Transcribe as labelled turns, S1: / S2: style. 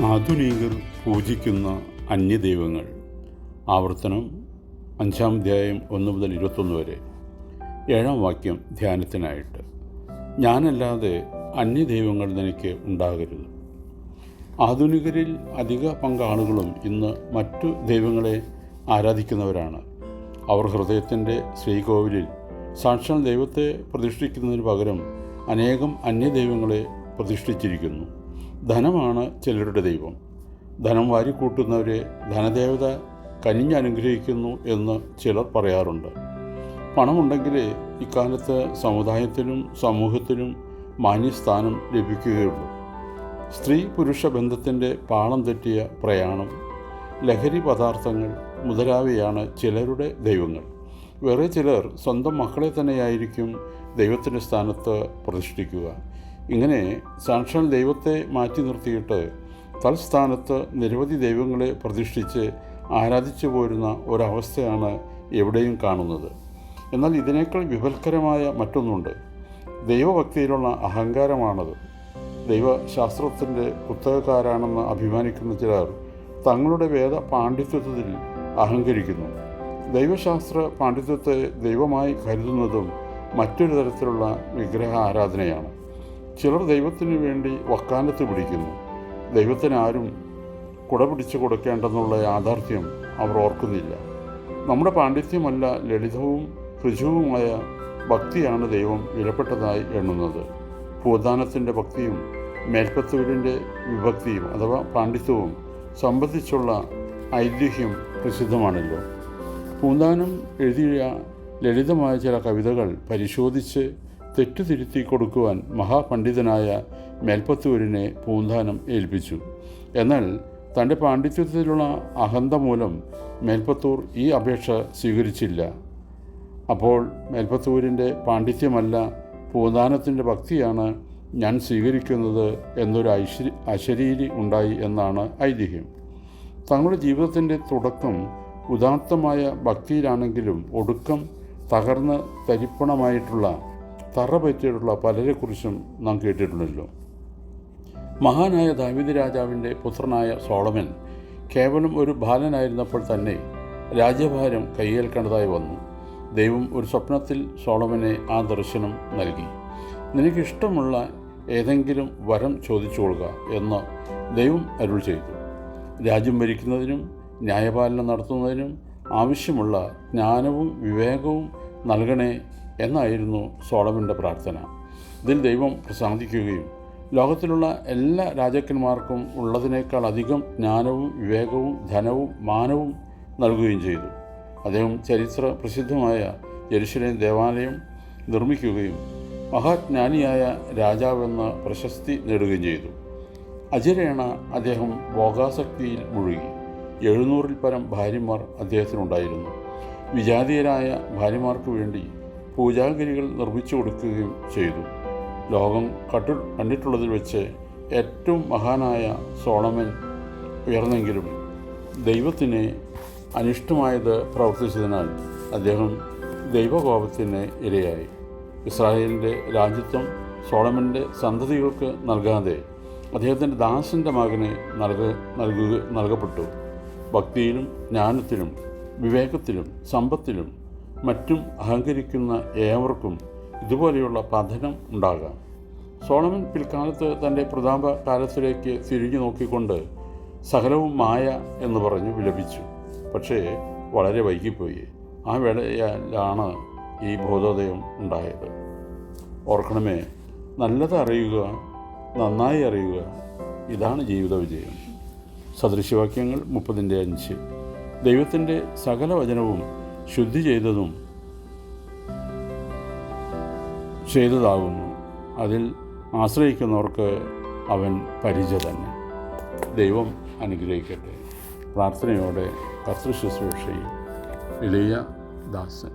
S1: ആധുനികർ പൂജിക്കുന്ന അന്യദൈവങ്ങൾ. ആവർത്തനം 5-ാം അധ്യായം 1 മുതൽ 21 വരെ. 7-ാം വാക്യം ധ്യാനത്തിനായിട്ട്. ഞാനല്ലാതെ അന്യദൈവങ്ങൾ നിനക്ക് ഉണ്ടാകരുത്. ആധുനികരിൽ അധിക പങ്കാളുകളും ഇന്ന് മറ്റു ദൈവങ്ങളെ ആരാധിക്കുന്നവരാണ്. അവർ ഹൃദയത്തിൻ്റെ ശ്രീകോവിലിൽ സാക്ഷാൽ ദൈവത്തെ പ്രതിഷ്ഠിക്കുന്നതിന് പകരം അനേകം അന്യദൈവങ്ങളെ പ്രതിഷ്ഠിച്ചിരിക്കുന്നു. ധനമാണ് ചിലരുടെ ദൈവം. ധനം വാരിക്കൂട്ടുന്നവരെ ധനദേവത കനിഞ്ഞനുഗ്രഹിക്കുന്നു എന്ന് ചിലർ പറയാറുണ്ട്. പണമുണ്ടെങ്കിലേ ഇക്കാലത്ത് സമുദായത്തിനും സമൂഹത്തിനും മാന്യസ്ഥാനം ലഭിക്കുകയുള്ളൂ. സ്ത്രീ പുരുഷ ബന്ധത്തിൻ്റെ പാളം തെറ്റിയ പ്രയാണം, ലഹരി പദാർത്ഥങ്ങൾ മുതലായവയാണ് ചിലരുടെ ദൈവങ്ങൾ. വേറെ ചിലർ സ്വന്തം മക്കളെ തന്നെയായിരിക്കും ദൈവത്തിൻ്റെ സ്ഥാനത്ത് പ്രതിഷ്ഠിക്കുക. ഇങ്ങനെ സാക്ഷാൽ ദൈവത്തെ മാറ്റി നിർത്തിയിട്ട് തൽസ്ഥാനത്ത് നിരവധി ദൈവങ്ങളെ പ്രതിഷ്ഠിച്ച് ആരാധിച്ചു പോരുന്ന ഒരവസ്ഥയാണ് എവിടെയും കാണുന്നത്. എന്നാൽ ഇതിനേക്കാൾ വിപൽക്കരമായ മറ്റൊന്നുണ്ട്. ദൈവഭക്തിയിലുള്ള അഹങ്കാരമാണത്. ദൈവശാസ്ത്രത്തിൻ്റെ പുസ്തകക്കാരാണെന്ന് അഭിമാനിക്കുന്ന ചിലർ തങ്ങളുടെ വേദ പാണ്ഡിത്യത്തിൽ അഹങ്കരിക്കുന്നു. ദൈവശാസ്ത്ര പാണ്ഡിത്യത്തെ ദൈവമായി കരുതുന്നതും മറ്റൊരു തരത്തിലുള്ള വിഗ്രഹ ആരാധനയാണ്. ചിലർ ദൈവത്തിന് വേണ്ടി വക്കാലത്ത് പിടിക്കുന്നു. ദൈവത്തിന് ആരും കുട പിടിച്ചു കൊടുക്കേണ്ടെന്നുള്ള യാഥാർത്ഥ്യം അവർ ഓർക്കുന്നില്ല. നമ്മുടെ പാണ്ഡിത്യമല്ല, ലളിതവും ഋജുവുമായ ഭക്തിയാണ് ദൈവം വിലപ്പെട്ടതായി എണ്ണുന്നത്. ഭൂദാനത്തിൻ്റെ ഭക്തിയും മേൽപ്പത്തൂരിൻ്റെ വിഭക്തിയും അഥവാ പാണ്ഡിത്യവും സംബന്ധിച്ചുള്ള ഐതിഹ്യം പ്രസിദ്ധമാണല്ലോ. പൂന്താനം എഴുതിയ ലളിതമായ ചില കവിതകൾ പരിശോധിച്ച് തെറ്റുതിരുത്തി കൊടുക്കുവാൻ മഹാപണ്ഡിതനായ മേൽപ്പത്തൂരിനെ പൂന്താനം ഏൽപ്പിച്ചു. എന്നാൽ തൻ്റെ പാണ്ഡിത്യത്തിലുള്ള അഹന്ത മൂലം മേൽപ്പത്തൂർ ഈ അപേക്ഷ സ്വീകരിച്ചില്ല. അപ്പോൾ മേൽപ്പത്തൂരിൻ്റെ പാണ്ഡിത്യമല്ല, പൂന്താനത്തിൻ്റെ ഭക്തിയാണ് ഞാൻ സ്വീകരിക്കുന്നത് എന്നൊരു അശരീരി ഉണ്ടായി എന്നാണ് ഐതിഹ്യം. തങ്ങളുടെ ജീവിതത്തിൻ്റെ തുടക്കം ഉദാത്തമായ ഭക്തിയിലാണെങ്കിലും ഒടുക്കം തകർന്ന് തരിപ്പണമായിട്ടുള്ള തറ പറ്റിയിട്ടുള്ള പലരെക്കുറിച്ചും നാം കേട്ടിട്ടുണ്ടല്ലോ. മഹാനായ ദാവീദ് രാജാവിൻ്റെ പുത്രനായ സോളമൻ കേവലം ഒരു ബാലനായിരുന്നപ്പോൾ തന്നെ രാജ്യഭാരം കൈയേൽക്കേണ്ടതായി വന്നു. ദൈവം ഒരു സ്വപ്നത്തിൽ സോളമനെ ആ ദർശനം നൽകി. നിനക്കിഷ്ടമുള്ള ഏതെങ്കിലും വരം ചോദിച്ചുകൊള്ളുക എന്ന് ദൈവം അരുൾ ചെയ്തു. രാജ്യം ഭരിക്കുന്നതിനും ന്യായപാലനം നടത്തുന്നതിനും ആവശ്യമുള്ള ജ്ഞാനവും വിവേകവും നൽകണേ എന്നായിരുന്നു സോളമൻ്റെ പ്രാർത്ഥന. ഇതിൽ ദൈവം പ്രസാദിക്കുകയും ലോകത്തിലുള്ള എല്ലാ രാജാക്കന്മാർക്കും ഉള്ളതിനേക്കാൾ അധികം ജ്ഞാനവും വിവേകവും ധനവും മാനവും നൽകുകയും ചെയ്തു. അദ്ദേഹം ചരിത്ര പ്രസിദ്ധമായ യെരുശലേം ദേവാലയം നിർമ്മിക്കുകയും മഹാജ്ഞാനിയായ രാജാവെന്ന പ്രശസ്തി നേടുകയും ചെയ്തു. അജരേണ അദ്ദേഹം ഭോഗാസക്തിയിൽ മുഴുകി. 700-ൽ പരം ഭാര്യമാർ അദ്ദേഹത്തിനുണ്ടായിരുന്നു. വിജാതീയരായ ഭാര്യമാർക്ക് വേണ്ടി പൂജാഗിരികൾ നിർമ്മിച്ചു കൊടുക്കുകയും ചെയ്തു. ലോകം കണ്ടിട്ടുള്ളതിൽ വെച്ച് ഏറ്റവും മഹാനായ സോളമൻ ഉയർന്നെങ്കിലും ദൈവത്തിന് അനിഷ്ടമായത് പ്രവർത്തിച്ചതിനാൽ അദ്ദേഹം ദൈവകോപത്തിന് ഇരയായി. ഇസ്രായേലിൻ്റെ രാജ്യത്വം സോളമൻ്റെ സന്തതികൾക്ക് നൽകാതെ അദ്ദേഹത്തിൻ്റെ ദാസൻ്റെ മകന് നൽകപ്പെട്ടു. ഭക്തിയിലും ജ്ഞാനത്തിലും വിവേകത്തിലും സമ്പത്തിലും മറ്റും അഹങ്കരിക്കുന്ന ഏവർക്കും ഇതുപോലെയുള്ള പതനം ഉണ്ടാകാം. സോളമൻ പിൽക്കാലത്ത് തൻ്റെ പ്രതാപ കാലത്തിലേക്ക് തിരിഞ്ഞു നോക്കിക്കൊണ്ട് സകലവും മായ എന്ന് പറഞ്ഞു വിലപിച്ചു. പക്ഷേ വളരെ വൈകിപ്പോയി. ആ വേളയിലാണ് ഈ ബോധോദയം ഉണ്ടായത്. ഓർക്കണമേ, നല്ലത് അറിയുക, നന്നായി അറിയുക, ഇതാണ് ജീവിത വിജയം. സദൃശവാക്യങ്ങൾ 30-5. ദൈവത്തിൻ്റെ സകല വചനവും ശുദ്ധി ചെയ്തതാകുന്നു. അതിൽ ആശ്രയിക്കുന്നവർക്ക് അവൻ പരിച തന്നെ. ദൈവം അനുഗ്രഹിക്കട്ടെ. പ്രാർത്ഥനയോടെ കർത്തൃശുശ്രൂഷയിൽ എളിയ ദാസൻ.